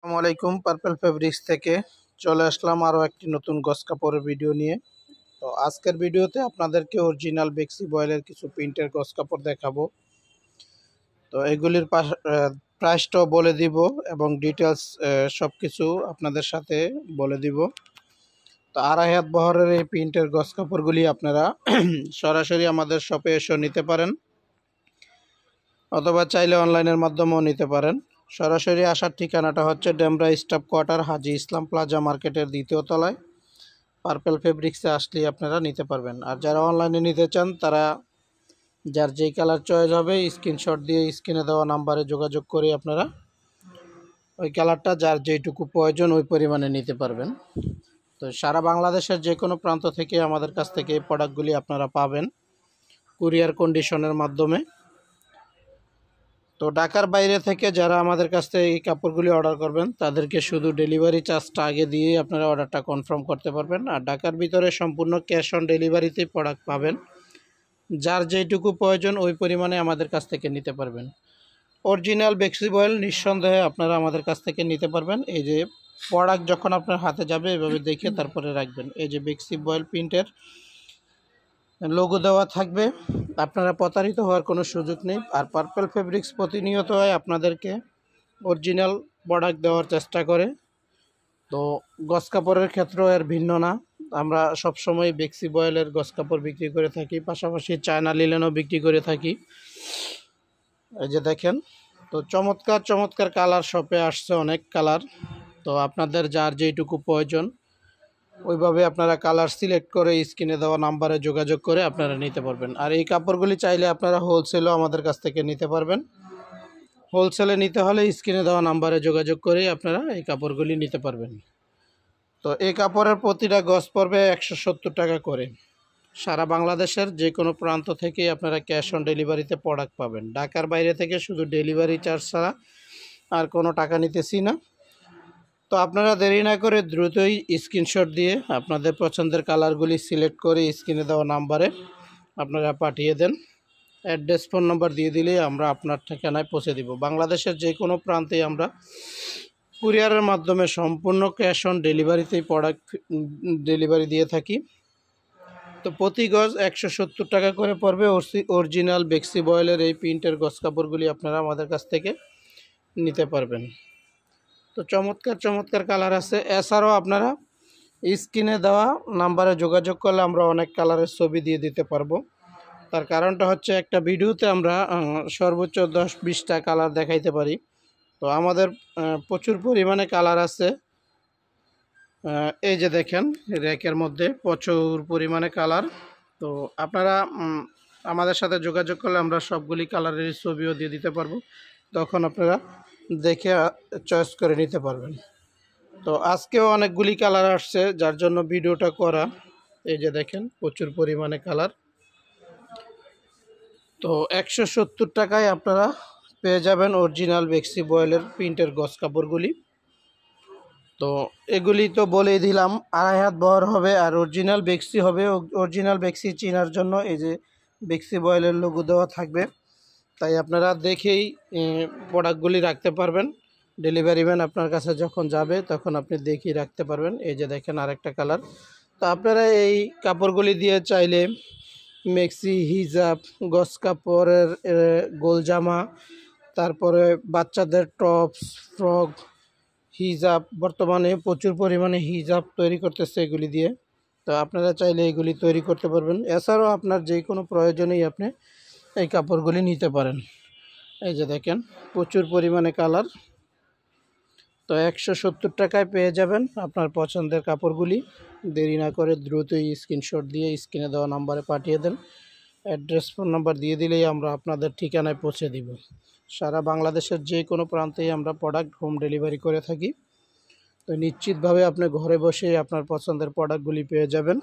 আসসালামু আলাইকুম। Purple fabrics থেকে চলে আসলাম আরও একটি নতুন গস কাপড়ের ভিডিও নিয়ে। তো আজকের ভিডিওতে আপনাদেরকে অরিজিনাল বেক্সি বয়েলের কিছু প্রিন্টের গস কাপড় দেখাবো। তো এগুলির প্রাইসটাও বলে দিব এবং ডিটেলস সব কিছু আপনাদের সাথে বলে দিব। তো 2.5 হাত বহরের এই প্রিন্টের গস কাপড়গুলি আপনারা সরাসরি আমাদের শপে এসে নিতে পারেন, অথবা চাইলে অনলাইনের মাধ্যমেও নিতে পারেন। সরাসরি আসার ঠিকানাটা হচ্ছে ডেমরা স্টাফ কোয়ার্টার, হাজি ইসলাম প্লাজা মার্কেটের 2য় তলায়। পার্পল ফেব্রিক্সে আসলেই আপনারা নিতে পারবেন। আর যারা অনলাইনে নিতে চান তারা যার যেই কালার চয়েস হবে স্ক্রিনশট দিয়ে স্ক্রিনে দেওয়া নাম্বারে যোগাযোগ করে আপনারা ওই কালারটা যার যেইটুকু প্রয়োজন ওই পরিমাণে নিতে পারবেন। তো সারা বাংলাদেশের যে কোনো প্রান্ত থেকে আমাদের কাছ থেকে এই প্রোডাক্টগুলি আপনারা পাবেন কুরিয়ার কন্ডিশনের মাধ্যমে। তো ঢাকার বাইরে থেকে যারা আমাদের কাছ থেকে এই কাপড়গুলি অর্ডার করবেন তাদেরকে শুধু ডেলিভারি চার্জটা আগে দিয়ে আপনারা অর্ডারটা কনফার্ম করতে পারবেন। আর ঢাকার ভিতরে সম্পূর্ণ ক্যাশ অন ডেলিভারিতেই প্রোডাক্ট পাবেন। যার যেইটুকু প্রয়োজন ওই পরিমাণে আমাদের কাছ থেকে নিতে পারবেন। অরিজিনাল বেক্সি বয়েল নিঃসন্দেহে আপনারা আমাদের কাছ থেকে নিতে পারবেন। এই যে প্রোডাক্ট যখন আপনার হাতে যাবে এভাবে দেখে তারপরে রাখবেন। এই যে বেক্সি বয়েল প্রিন্টের লোগো দেওয়া থাকবে, আপনারা প্রতারিত হওয়ার কোনো সুযোগ নেই। আর পার্পল ফেব্রিক্স প্রতিনিয়ত আপনাদেরকে অরিজিনাল প্রোডাক্ট দেওয়ার চেষ্টা করে। তো গস কাপড়ের ক্ষেত্রেও এর ভিন্ন না, আমরা সবসময় বেক্সি বয়েলের গস কাপড় বিক্রি করে থাকি, পাশাপাশি চায়না লিলেনও বিক্রি করে থাকি। এই যে দেখেন, তো চমৎকার চমৎকার কালার শপে আসছে, অনেক কালার। তো আপনাদের যার যেইটুকু প্রয়োজন ওইভাবে আপনারা কালার সিলেক্ট করে স্ক্রিনে দেওয়া নাম্বারে যোগাযোগ করে আপনারা নিতে পারবেন। আর এই কাপড়গুলি চাইলে আপনারা হোলসেলও আমাদের কাছ থেকে নিতে পারবেন। হোলসেলে নিতে হলে স্ক্রিনে দেওয়া নাম্বারে যোগাযোগ করেই আপনারা এই কাপড়গুলি নিতে পারবেন। তো এই কাপড়ের প্রতিটা গজ পড়বে 170 টাকা করে। সারা বাংলাদেশের যে কোনো প্রান্ত থেকে আপনারা ক্যাশ অন ডেলিভারিতে প্রোডাক্ট পাবেন। ঢাকার বাইরে থেকে শুধু ডেলিভারি চার্জ ছাড়া আর কোনো টাকা নিতেছি না। তো আপনারা দেরি না করে দ্রুতই স্ক্রিনশট দিয়ে আপনাদের পছন্দের কালারগুলি সিলেক্ট করে স্ক্রিনে দেওয়া নাম্বারে আপনারা পাঠিয়ে দেন। অ্যাড্রেস ফোন নাম্বার দিয়ে দিলেই আমরা আপনার ঠিকানায় পৌঁছে দিব। বাংলাদেশের যে কোনো প্রান্তেই আমরা কুরিয়ারের মাধ্যমে সম্পূর্ণ ক্যাশ অন ডেলিভারিতেই প্রোডাক্ট ডেলিভারি দিয়ে থাকি। তো প্রতি গজ 170 টাকা করে পড়বে। অরিজিনাল বেক্সি বয়েলের এই প্রিন্টের গজ কাপড়গুলি আপনারা আমাদের কাছ থেকে নিতে পারবেন। তো চমৎকার চমৎকার কালার আছে। এছাড়াও আপনারা স্ক্রিনে দেওয়া নাম্বারে যোগাযোগ করলে আমরা অনেক কালারের ছবি দিয়ে দিতে পারবো। তার কারণটা হচ্ছে একটা ভিডিওতে আমরা সর্বোচ্চ 10-20টা কালার দেখাইতে পারি। তো আমাদের প্রচুর পরিমাণে কালার আছে। এই যে দেখেন র্যাকের মধ্যে প্রচুর পরিমাণে কালার। তো আপনারা আমাদের সাথে যোগাযোগ করলে আমরা সবগুলি কালারের ছবিও দিয়ে দিতে পারবো, তখন আপনারা দেখে চয়েস করে নিতে পারবেন। তো আজকেও অনেকগুলি কালার আসছে যার জন্য ভিডিওটা করা। এই যে দেখেন প্রচুর পরিমাণে কালার। তো 170 টাকায় আপনারা পেয়ে যাবেন অরিজিনাল বেক্সি বয়েলের প্রিন্টের গজ কাপড়গুলি। তো এগুলি তো বলেই দিলাম, 2.5 হাত বহর হবে আর অরিজিনাল বেক্সি হবে। অরিজিনাল বেক্সি চেনার জন্য এই যে বেক্সি বয়েলের লোগো দেওয়া থাকবে, তাই আপনারা দেখেই প্রোডাক্টগুলি রাখতে পারবেন। ডেলিভারি ম্যান আপনার কাছে যখন যাবে তখন আপনি দেখেই রাখতে পারবেন। এই যে দেখেন আরেকটা কালার। তো আপনারা এই কাপড়গুলি দিয়ে চাইলে মেক্সি, হিজাব, গজ কাপড়ের গোল জামা, তারপরে বাচ্চাদের টপস, ফ্রক, হিজাব, বর্তমানে প্রচুর পরিমাণে হিজাব তৈরি করতেছে এগুলি দিয়ে। তো আপনারা চাইলে এগুলি তৈরি করতে পারবেন। এছাড়াও আপনার যে কোনো প্রয়োজনেই আপনি এই কাপড়গুলি নিতে পারেন। এই যে দেখেন প্রচুর পরিমাণে কালার। তো 170 টাকায় পেয়ে যাবেন আপনার পছন্দের কাপড়গুলি। দেরি না করে দ্রুতই স্ক্রিনশট দিয়ে স্ক্রিনে দেওয়া নাম্বারে পাঠিয়ে দেন। অ্যাড্রেস ফোন নাম্বার দিয়ে দিলেই আমরা আপনাদের ঠিকানায় পৌঁছে দিব। সারা বাংলাদেশের যে কোনো প্রান্তেই আমরা প্রোডাক্ট হোম ডেলিভারি করে থাকি। তো নিশ্চিতভাবে আপনি ঘরে বসে আপনার পছন্দের প্রোডাক্টগুলি পেয়ে যাবেন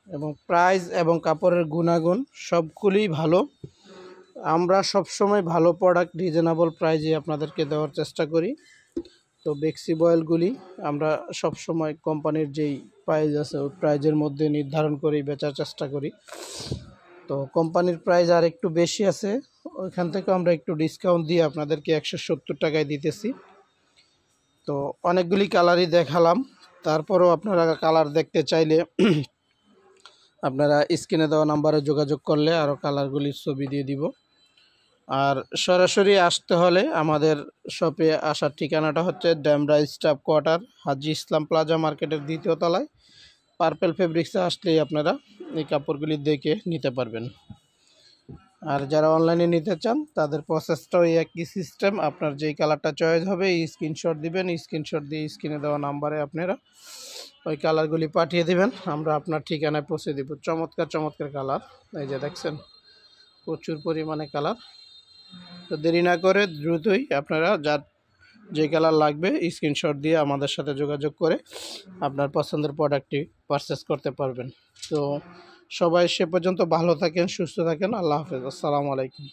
এবং প্রাইস এবং কাপড়ের গুণাগুণ সবগুলোই ভালো। আমরা সবসময় ভালো প্রোডাক্ট রিজনেবল প্রাইজে আপনাদেরকে দেওয়ার চেষ্টা করি। তো বেক্সি বয়েলগুলি আমরা সবসময় কোম্পানির যেই প্রাইস আছে ওই প্রাইজের মধ্যে নির্ধারণ করেই বেচার চেষ্টা করি। তো কোম্পানির প্রাইস আর একটু বেশি আছে, ওইখান থেকে আমরা একটু ডিসকাউন্ট দিয়ে আপনাদেরকে 170 টাকায় দিতেছি। তো অনেকগুলি কালারই দেখালাম, তারপরেও আপনারা কালার দেখতে চাইলে আপনারা স্ক্রিনে দেওয়া নাম্বারে যোগাযোগ করলে আরও কালারগুলির ছবি দিয়ে দিব। আর সরাসরি আসতে হলে আমাদের শপে আসার ঠিকানাটা হচ্ছে ড্যামরা স্টাফ কোয়ার্টার, হাজি ইসলাম প্লাজা মার্কেটের 2য় তলায়। পার্পেল ফেব্রিক্সে আসলেই আপনারা এই কাপড়গুলি দেখে নিতে পারবেন। আর যারা অনলাইনে নিতে চান তাদের প্রসেসটাও এই একই সিস্টেম। আপনার যেই কালারটা চয়েস হবে এই স্ক্রিনশট দিবেন, স্ক্রিনশট দিয়ে স্ক্রিনে দেওয়া নাম্বারে আপনারা ওই কালারগুলি পাঠিয়ে দিবেন, আমরা আপনার ঠিকানায় পৌঁছে দেব। চমৎকার চমৎকার কালার, এই যে দেখছেন প্রচুর পরিমাণে কালার। তো দেরি না করে দ্রুতই আপনারা যার যে কালার লাগবে স্ক্রিনশট দিয়ে আমাদের সাথে যোগাযোগ করে আপনার পছন্দের প্রোডাক্টটি পারচেস করতে পারবেন। তো সবাই সে পর্যন্ত ভালো থাকেন, সুস্থ থাকেন, আল্লাহ হাফেজ, আসসালামু আলাইকুম।